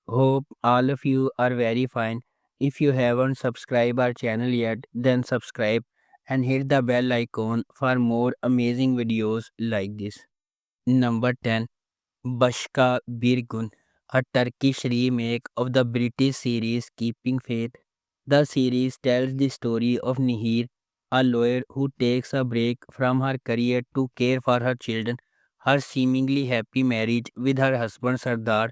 Hope all of you are very fine. If you haven't subscribed our channel yet, then subscribe and hit the bell icon for more amazing videos like this. Number 10, Bashka Birgun, a Turkish remake of the British series Keeping Faith. The series tells the story of Nihir, a lawyer who takes a break from her career to care for her children. Her seemingly happy marriage with her husband Sardar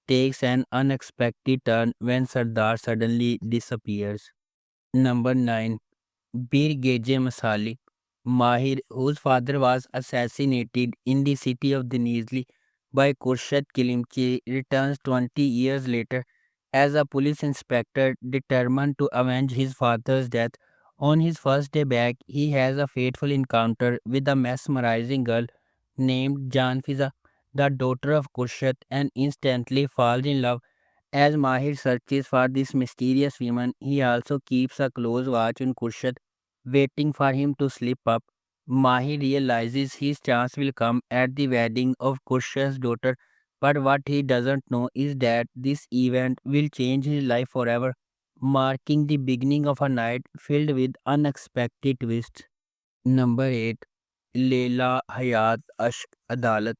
takes an unexpected turn when Sardar suddenly disappears. Number 9, Bir Gece Masali. Mahir, whose father was assassinated in the city of Denizli by Khurshid Kilimchi, returns 20 years later as a police inspector determined to avenge his father's death. On his first day back, he has a fateful encounter with a mesmerizing girl named Janfiza, the daughter of Khurshid, and instantly falls in love. As Mahir searches for this mysterious woman, he also keeps a close watch on Khurshid, waiting for him to slip up. Mahir realizes his chance will come at the wedding of Khurshid's daughter, but what he doesn't know is that this event will change his life forever, marking the beginning of a night filled with unexpected twists. Number 8, Leila Hayat Ashk Adalat.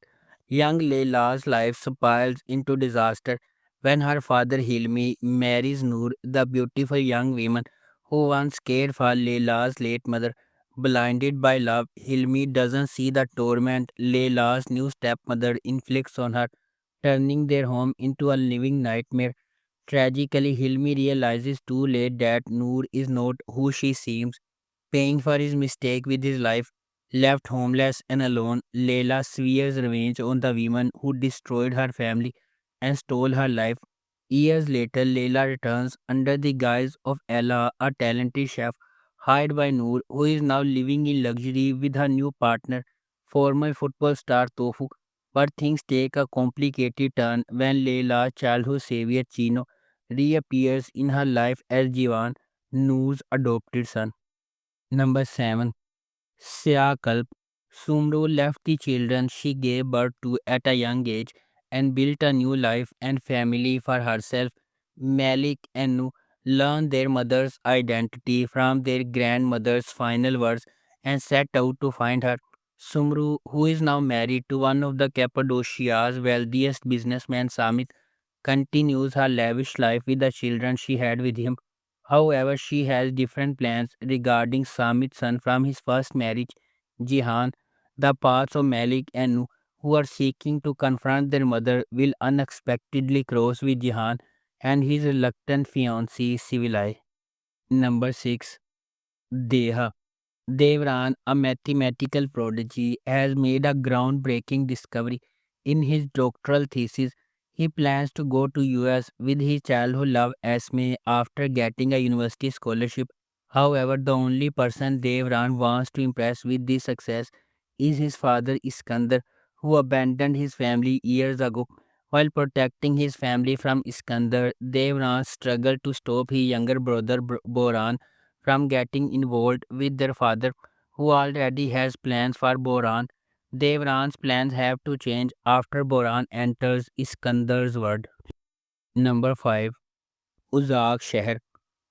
Young Leila's life spirals into disaster when her father Hilmi marries Noor, the beautiful young woman who once cared for Leila's late mother. Blinded by love, Hilmi doesn't see the torment Leila's new stepmother inflicts on her, turning their home into a living nightmare. Tragically, Hilmi realizes too late that Noor is not who she seems. Paying for his mistake with his life, left homeless and alone, Layla swears revenge on the woman who destroyed her family and stole her life. Years later, Layla returns under the guise of Ella, a talented chef hired by Noor, who is now living in luxury with her new partner, former football star Tofu. But things take a complicated turn when Layla's childhood savior Chino reappears in her life as Jivan, Noor's adopted son. Number 7, Siakalp. Sumru left the children she gave birth to at a young age and built a new life and family for herself. Malik and Nu learned their mother's identity from their grandmother's final words and set out to find her. Sumru, who is now married to one of the Cappadocia's wealthiest businessmen, Samit, continues her lavish life with the children she had with him. However, she has different plans regarding Samit's son from his first marriage, Jihan. The paths of Malik and Nu, who are seeking to confront their mother, will unexpectedly cross with Jihan and his reluctant fiancée, Sivilai. Number 6, Deha. Devran, a mathematical prodigy, has made a groundbreaking discovery. In his doctoral thesis, he plans to go to US with his childhood love Esme after getting a university scholarship. However, the only person Devran wants to impress with this success is his father Iskandar, who abandoned his family years ago. While protecting his family from Iskandar, Devran struggled to stop his younger brother Boran from getting involved with their father, who already has plans for Boran. Devran's plans have to change after Boran enters Iskandar's world. Number 5, Uzak Sheher.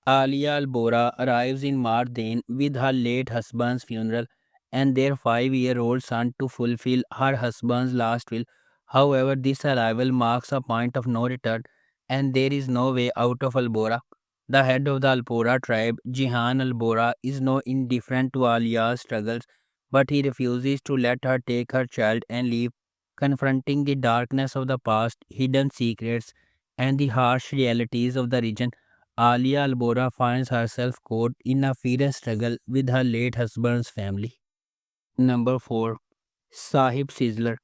Alia Al Bora arrives in Mardin with her late husband's funeral and their 5-year-old son to fulfill her husband's last will. However, this arrival marks a point of no return and there is no way out of Al Bora. The head of the Al Bora tribe, Jihan Al Bora, is no indifferent to Alia's struggles, but he refuses to let her take her child and leave, confronting the darkness of the past, hidden secrets, and the harsh realities of the region. Alia Albora finds herself caught in a fierce struggle with her late husband's family. Number 4, Sahib Sizzler.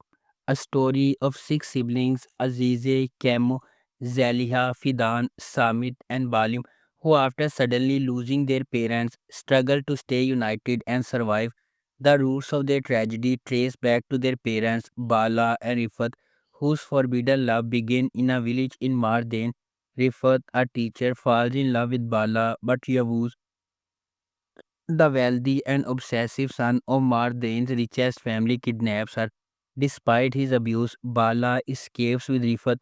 A story of 6 siblings, Azize, Kemo, Zaliha, Fidan, Samit, and Balim, who after suddenly losing their parents struggle to stay united and survive. The roots of their tragedy trace back to their parents, Bala and Rifat, whose forbidden love began in a village in Mardain. Rifat, a teacher, falls in love with Bala, but Yavuz, the wealthy and obsessive son of Mardain's richest family, kidnaps her. Despite his abuse, Bala escapes with Rifat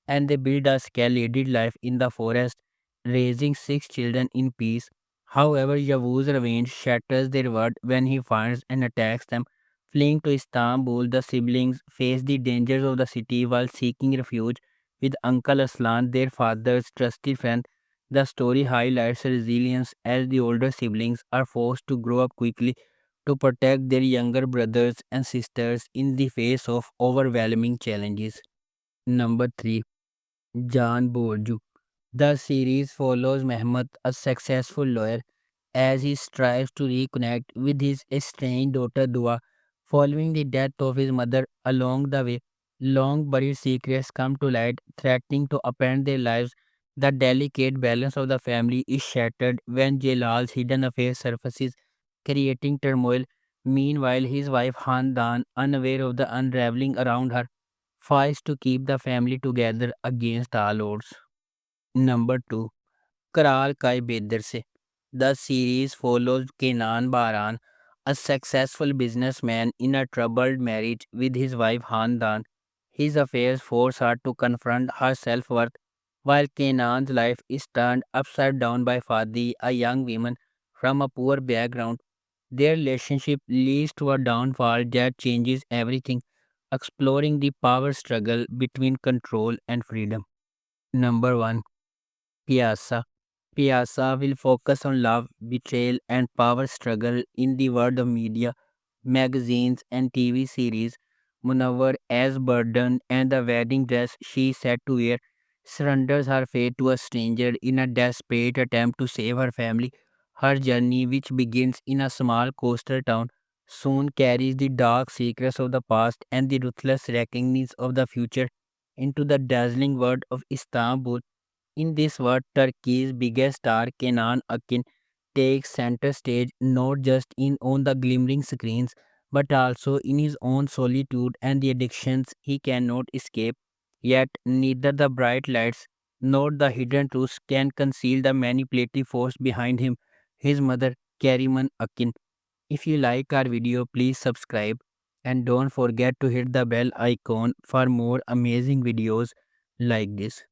and they build a splendid life in the forest, raising six children in peace. However, Yavuz's revenge shatters their world when he finds and attacks them. Fleeing to Istanbul, the siblings face the dangers of the city while seeking refuge with Uncle Aslan, their father's trusted friend. The story highlights resilience as the older siblings are forced to grow up quickly to protect their younger brothers and sisters in the face of overwhelming challenges. Number 3. Jan Borju. The series follows Mehmet, a successful lawyer, as he strives to reconnect with his estranged daughter Dua following the death of his mother. Along the way, long buried secrets come to light, threatening to upend their lives. The delicate balance of the family is shattered when Jalal's hidden affair surfaces, creating turmoil. Meanwhile, his wife Handan, unaware of the unraveling around her, fights to keep the family together against all odds. Number 2. Kral Kai Bedar Se. The series follows Kenan Baran, a successful businessman in a troubled marriage with his wife Handan. His affairs force her to confront her self-worth, while Kenan's life is turned upside down by Fadi, a young woman from a poor background. Their relationship leads to a downfall that changes everything, exploring the power struggle between control and freedom. Number 1. Piazza. Piazza will focus on love, betrayal, and power struggle in the world of media, magazines, and TV series. Munawar, as burdened and the wedding dress she is set to wear, surrenders her fate to a stranger in a desperate attempt to save her family. Her journey, which begins in a small coastal town, soon carries the dark secrets of the past and the ruthless reckonings of the future into the dazzling world of Istanbul. In this world, Turkey's biggest star Kenan Akin takes center stage not just in on the glimmering screens but also in his own solitude and the addictions he cannot escape. Yet neither the bright lights nor the hidden truths can conceal the manipulative force behind him, his mother Kariman Akin. If you like our video, please subscribe and don't forget to hit the bell icon for more amazing videos like this.